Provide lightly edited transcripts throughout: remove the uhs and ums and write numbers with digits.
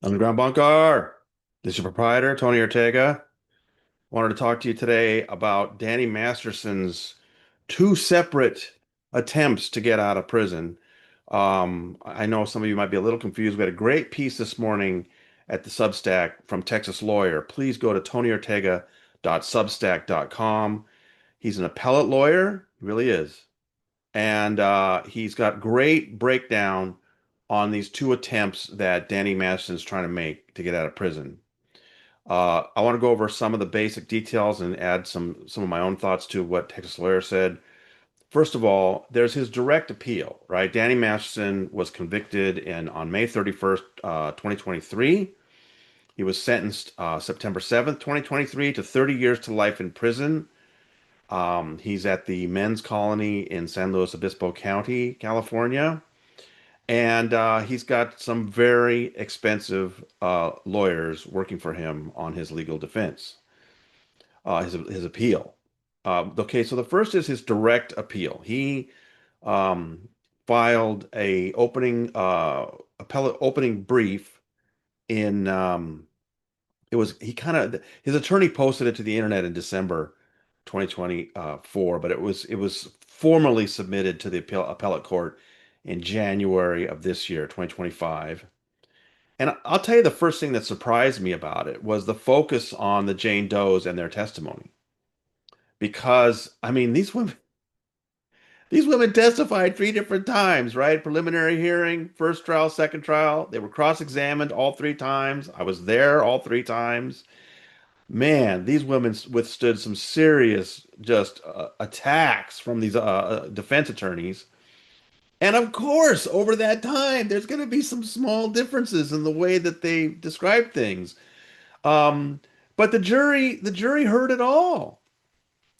Underground Bunker. This is your proprietor, Tony Ortega. Wanted to talk to you today about Danny Masterson's two separate attempts to get out of prison. I know some of you might be a little confused. We had a great piece this morning at the Substack from Texas Lawyer. Please go to tonyortega.substack.com. He's an appellate lawyer, he really is. And he's got great breakdown on these two attempts that Danny Masterson's trying to make to get out of prison. I want to go over some of the basic details and add some of my own thoughts to what Texas Lawyer said. First of all, there's his direct appeal, right? Danny Masterson was convicted on May 31st, 2023. He was sentenced September 7th, 2023 to 30 years to life in prison. He's at the men's colony in San Luis Obispo County, California. And he's got some very expensive lawyers working for him on his legal defense, his appeal. Okay, so the first is his direct appeal. He um, filed a opening appellate opening brief in it was he kind of his attorney posted it to the internet in December 2024, but it was formally submitted to the appellate court in January of this year, 2025. And I'll tell you the first thing that surprised me about it was the focus on the Jane Does and their testimony. Because I mean, these women testified three different times, right? Preliminary hearing, first trial, second trial. They were cross-examined all three times. I was there all three times. Man, these women withstood some serious just attacks from these defense attorneys. And of course, over that time, there's going to be some small differences in the way that they describe things. Um, but the jury heard it all.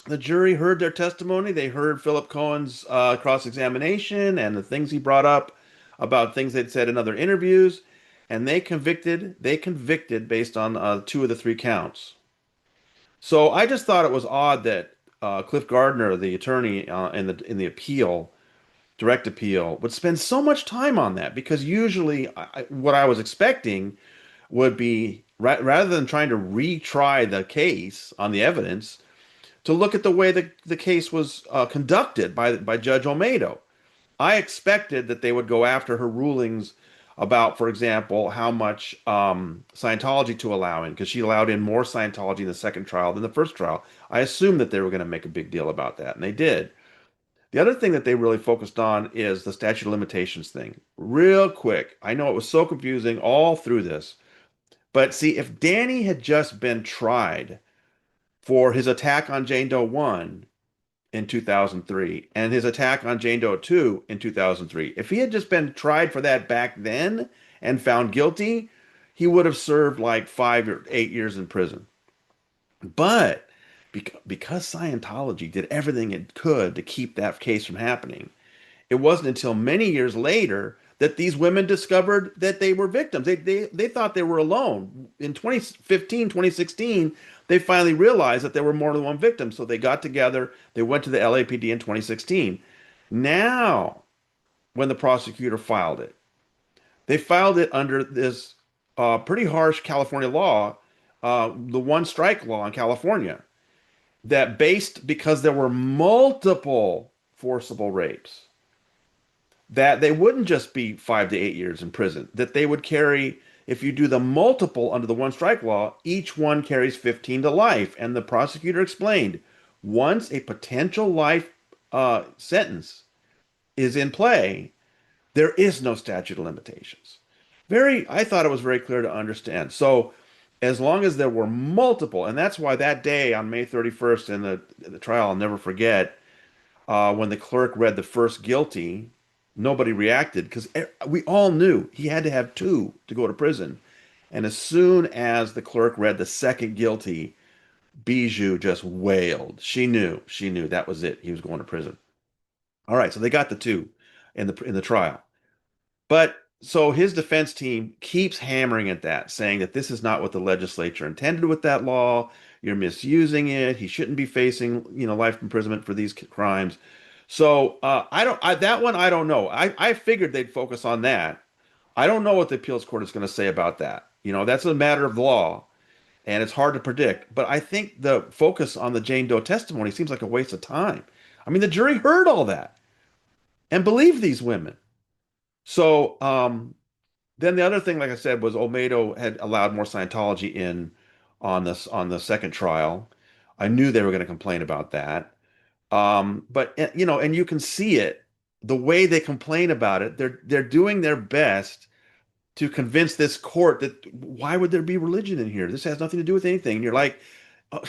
The jury heard their testimony. They heard Philip Cohen's cross-examination and the things he brought up about things they'd said in other interviews, and they convicted. They convicted based on two of the three counts. So I just thought it was odd that Cliff Gardner, the attorney in the appeal, direct appeal, would spend so much time on that because usually what I was expecting would be rather than trying to retry the case on the evidence, to look at the way the case was conducted by Judge Olmedo. I expected that they would go after her rulings about, for example, how much Scientology to allow in, because she allowed in more Scientology in the second trial than the first trial. I assumed that they were going to make a big deal about that, and they did. The other thing that they really focused on is the statute of limitations thing. Real quick, I know it was so confusing all through this, but see, if Danny had just been tried for his attack on Jane Doe 1 in 2003 and his attack on Jane Doe 2 in 2003, if he had just been tried for that back then and found guilty, he would have served like 5 or 8 years in prison. But because Scientology did everything it could to keep that case from happening, it wasn't until many years later that these women discovered that they were victims. They thought they were alone. In 2015, 2016, they finally realized that there were more than one victim. So they got together, they went to the LAPD in 2016. Now, when the prosecutor filed it, they filed it under this pretty harsh California law, the one strike law in California, that based because there were multiple forcible rapes, that they wouldn't just be 5 to 8 years in prison, that they would carry, if you do the multiple under the one strike law, each one carries 15 to life. And the prosecutor explained, once a potential life sentence is in play, there is no statute of limitations. I thought it was very clear to understand. So, as long as there were multiple, and that's why that day on May 31st in the trial, I'll never forget, when the clerk read the first guilty, nobody reacted because we all knew he had to have two to go to prison. And as soon as the clerk read the second guilty, Bijou just wailed. She knew that was it. He was going to prison. All right, so they got the two in the trial. But so his defense team keeps hammering at that, saying that this is not what the legislature intended with that law. You're misusing it. He shouldn't be facing, life imprisonment for these crimes. So that one I don't know. I figured they'd focus on that. I don't know what the appeals court is going to say about that. That's a matter of law, and it's hard to predict. But I think the focus on the Jane Doe testimony seems like a waste of time. I mean, the jury heard all that and believed these women. So then the other thing, like I said, was Olmedo had allowed more Scientology in on the second trial. I knew they were going to complain about that. But and you can see it the way they complain about it. They're doing their best to convince this court that why would there be religion in here? This has nothing to do with anything. And you're like, oh,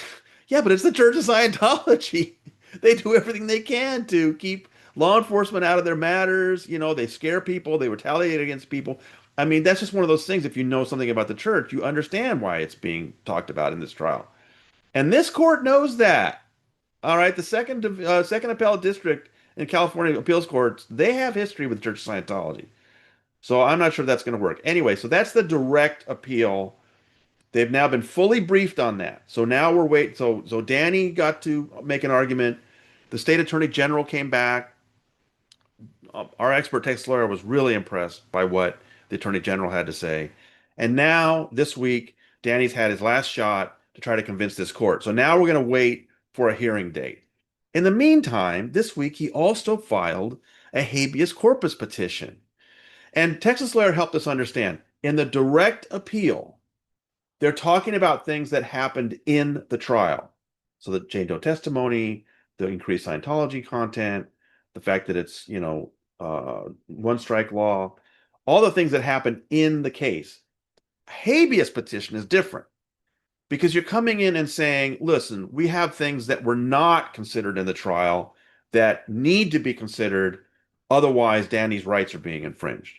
yeah, but it's the Church of Scientology. They do everything they can to keep law enforcement out of their matters. They scare people, they retaliate against people. I mean, that's just one of those things. If you know something about the church, you understand why it's being talked about in this trial. And this court knows that. All right, the second appellate district in California appeals courts, they have history with Church of Scientology. So I'm not sure that's going to work. Anyway, so that's the direct appeal. They've now been fully briefed on that. So now we're waiting. So Danny got to make an argument. The state attorney general came back. Our expert text lawyer was really impressed by what the attorney general had to say. And now this week, Danny's had his last shot to try to convince this court. So now we're going to wait for a hearing date. In the meantime, this week he also filed a habeas corpus petition. And Texas lawyer helped us understand in the direct appeal, they're talking about things that happened in the trial. So the Jane Doe testimony, the increased Scientology content, the fact that it's, one strike law, all the things that happened in the case. Habeas petition is different because you're coming in and saying, listen, we have things that were not considered in the trial that need to be considered. Otherwise, Danny's rights are being infringed.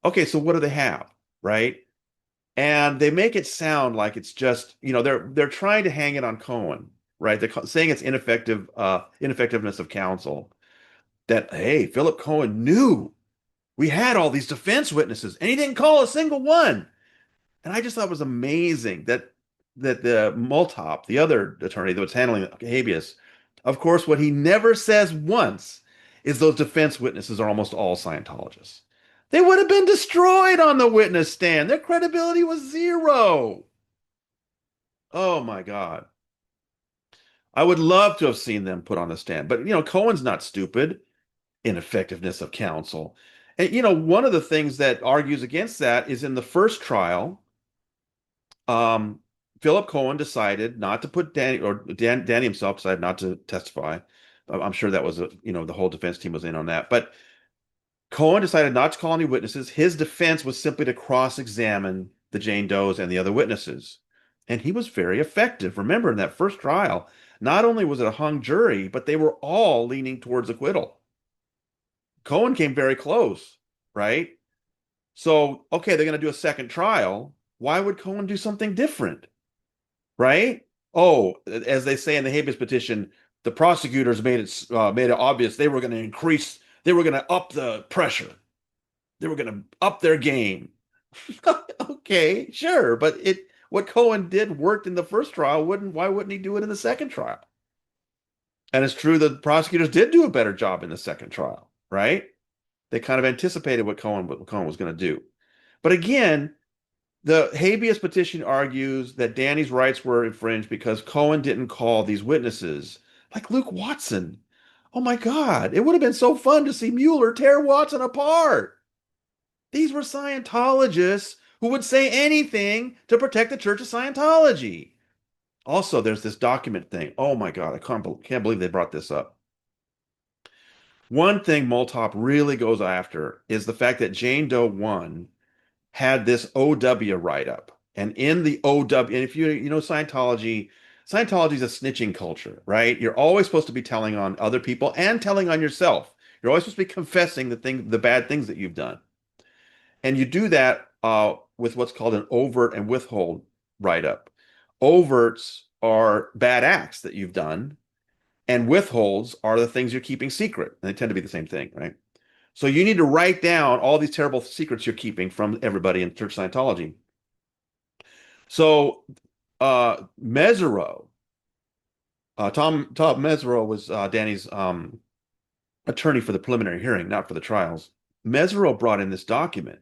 Okay, so what do they have, right? And they make it sound like it's just, they're trying to hang it on Cohen, right? They're saying it's ineffectiveness of counsel. That, hey, Philip Cohen knew we had all these defense witnesses, and he didn't call a single one. And I just thought it was amazing that the Multop, the other attorney that was handling habeas, of course, what he never says once is those defense witnesses are almost all Scientologists. They would have been destroyed on the witness stand. Their credibility was zero. Oh my God. I would love to have seen them put on the stand. But, Cohen's not stupid. Ineffectiveness of counsel. And, one of the things that argues against that is in the first trial, Philip Cohen decided not to put Danny himself decided not to testify. I'm sure that was, the whole defense team was in on that. But Cohen decided not to call any witnesses. His defense was simply to cross-examine the Jane Does and the other witnesses. And he was very effective. Remember, in that first trial, not only was it a hung jury, but they were all leaning towards acquittal. Cohen came very close, right? So, okay, they're going to do a second trial. Why would Cohen do something different, right? Oh, as they say in the habeas petition, the prosecutors made it obvious they were going to up the pressure. They were going to up their game. Okay, sure, but what Cohen did worked in the first trial. Why wouldn't he do it in the second trial? And it's true that prosecutors did do a better job in the second trial, right? They kind of anticipated what Cohen was going to do. But again, the habeas petition argues that Danny's rights were infringed because Cohen didn't call these witnesses, like Luke Watson. Oh my God, it would have been so fun to see Mueller tear Watson apart. These were Scientologists who would say anything to protect the Church of Scientology. Also, there's this document thing. Oh my God, I can't believe they brought this up. One thing Moltop really goes after is the fact that Jane Doe 1 had this OW write-up. And in the OW, and if you know Scientology is a snitching culture, right? You're always supposed to be telling on other people and telling on yourself. You're always supposed to be confessing the bad things that you've done. And you do that with what's called an overt and withhold write-up. Overts are bad acts that you've done, and withholds are the things you're keeping secret. And they tend to be the same thing, right? So you need to write down all these terrible secrets you're keeping from everybody in Church Scientology. So Mesereau, Tom Mesereau was Danny's attorney for the preliminary hearing, not for the trials. Mesereau brought in this document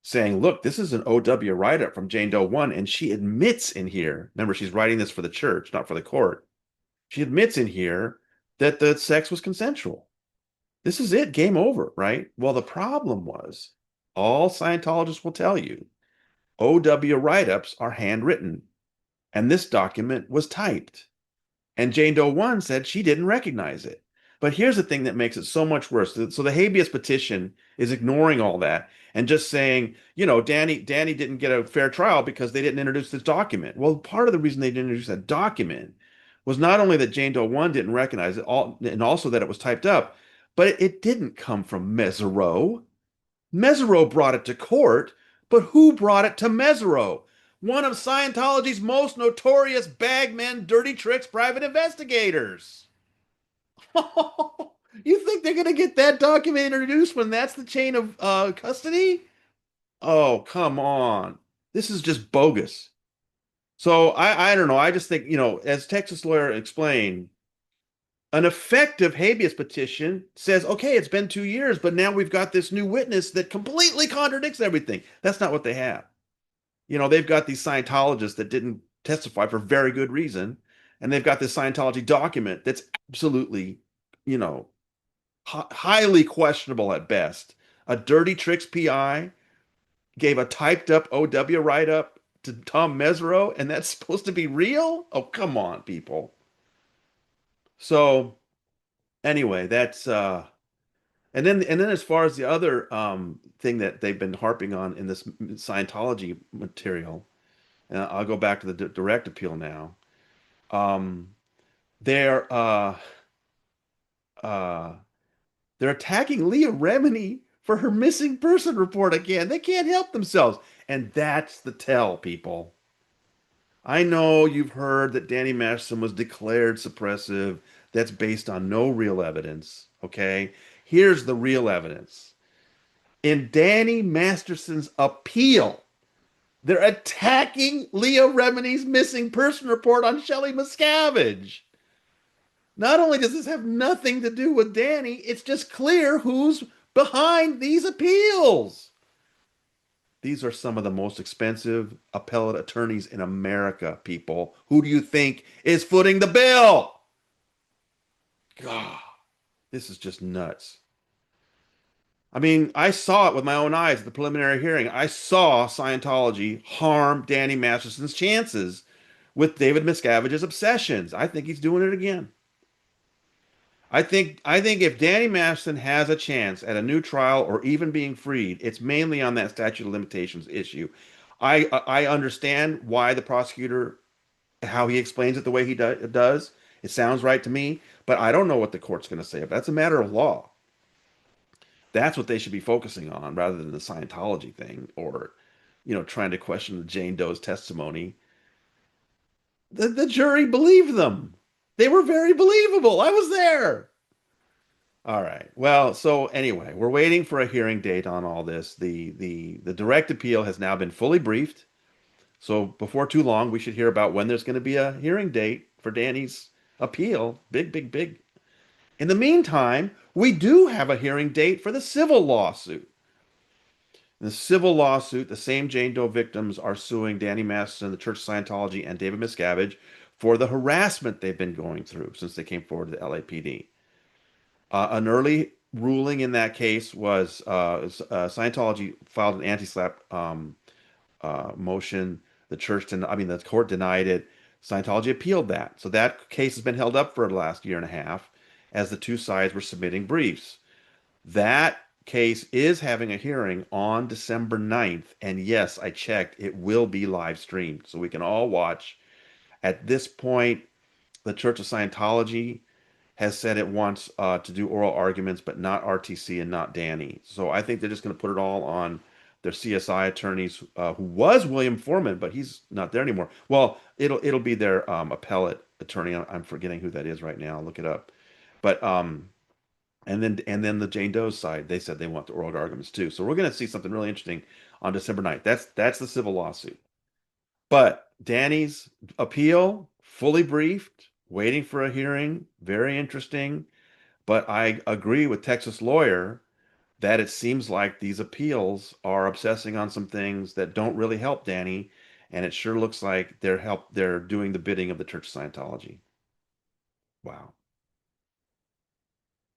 saying, look, this is an OW write-up from Jane Doe 1, and she admits in here, remember, she's writing this for the church, not for the court. She admits in here that the sex was consensual. This is it, game over, right? Well, the problem was, all Scientologists will tell you, OW write-ups are handwritten, and this document was typed. And Jane Doe 1 said she didn't recognize it. But here's the thing that makes it so much worse. So the habeas petition is ignoring all that and just saying, Danny didn't get a fair trial because they didn't introduce this document. Well, part of the reason they didn't introduce that document was not only that Jane Doe 1 didn't recognize it, and also that it was typed up, but it didn't come from Mesereau. Mesereau brought it to court, but who brought it to Mesereau? One of Scientology's most notorious bagmen, dirty tricks, private investigators. You think they're going to get that document introduced when that's the chain of custody? Oh, come on. This is just bogus. So I don't know. I just think, as Texas lawyer explained, an effective habeas petition says, okay, it's been 2 years, but now we've got this new witness that completely contradicts everything. That's not what they have. They've got these Scientologists that didn't testify for very good reason, and they've got this Scientology document that's absolutely, you know, highly questionable at best. A dirty tricks PI gave a typed up OW write up to Tom Mesereau, and that's supposed to be real? Oh, come on, people. So anyway, that's and then as far as the other thing that they've been harping on in this Scientology material, and I'll go back to the direct appeal now. Um, they're uh, they're attacking Leah Remini for her missing person report again. They can't help themselves, and that's the tell, people. I know you've heard that Danny Masterson was declared suppressive. That's based on no real evidence. Okay, here's the real evidence. In Danny Masterson's appeal, they're attacking Leah Remini's missing person report on Shelley Miscavige. Not only does this have nothing to do with Danny, it's just clear who's behind these appeals. These are some of the most expensive appellate attorneys in America, people. Who do you think is footing the bill? God, this is just nuts. I mean, I saw it with my own eyes at the preliminary hearing. I saw Scientology harm Danny Masterson's chances with David Miscavige's obsessions. I think he's doing it again. I think if Danny Masterson has a chance at a new trial or even being freed, it's mainly on that statute of limitations issue. I understand why the prosecutor, how he explains it the way he does. It sounds right to me, but I don't know what the court's going to say. That's a matter of law. That's what they should be focusing on rather than the Scientology thing or, trying to question the Jane Doe's testimony. The jury believed them. They were very believable. I was there. All right. Well, so anyway, we're waiting for a hearing date on all this. The direct appeal has now been fully briefed. So before too long, we should hear about when there's going to be a hearing date for Danny's appeal. Big, big, big. In the meantime, we do have a hearing date for the civil lawsuit. In the civil lawsuit, the same Jane Doe victims are suing Danny Masterson, the Church of Scientology, and David Miscavige for the harassment they've been going through since they came forward to the LAPD. An early ruling in that case was Scientology filed an anti-SLAPP motion. The court denied it. Scientology appealed that. So that case has been held up for the last year and a half as the two sides were submitting briefs. That case is having a hearing on December 9th. And yes, I checked, it will be live streamed. So we can all watch. At this point, the Church of Scientology has said it wants to do oral arguments, but not RTC and not Danny. So I think they're just going to put it all on their CSI attorneys, who was William Foreman, but he's not there anymore. Well, it'll be their appellate attorney. I'm forgetting who that is right now. I'll look it up. But and then the Jane Doe side, they said they want the oral arguments too. So we're going to see something really interesting on December 9th. That's the civil lawsuit. But Danny's appeal, fully briefed, waiting for a hearing, very interesting. But I agree with Texas lawyer that it seems like these appeals are obsessing on some things that don't really help Danny, and it sure looks like they're doing the bidding of the Church of Scientology. Wow.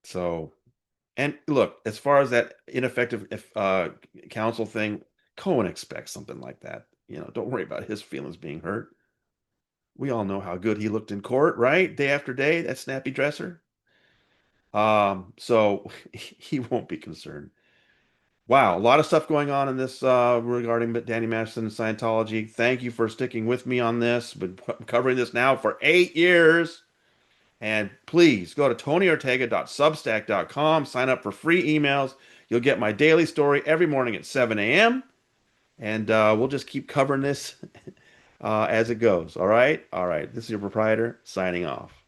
So, and look, as far as that ineffective if counsel thing, Cohen expects something like that. Don't worry about his feelings being hurt. We all know how good he looked in court, right? Day after day, that snappy dresser. So he won't be concerned. Wow, a lot of stuff going on in this regarding Danny Masterson and Scientology. Thank you for sticking with me on this. Been covering this now for 8 years. And please go to tonyortega.substack.com, sign up for free emails. You'll get my daily story every morning at 7 a.m. And we'll just keep covering this as it goes. All right? All right. This is your proprietor signing off.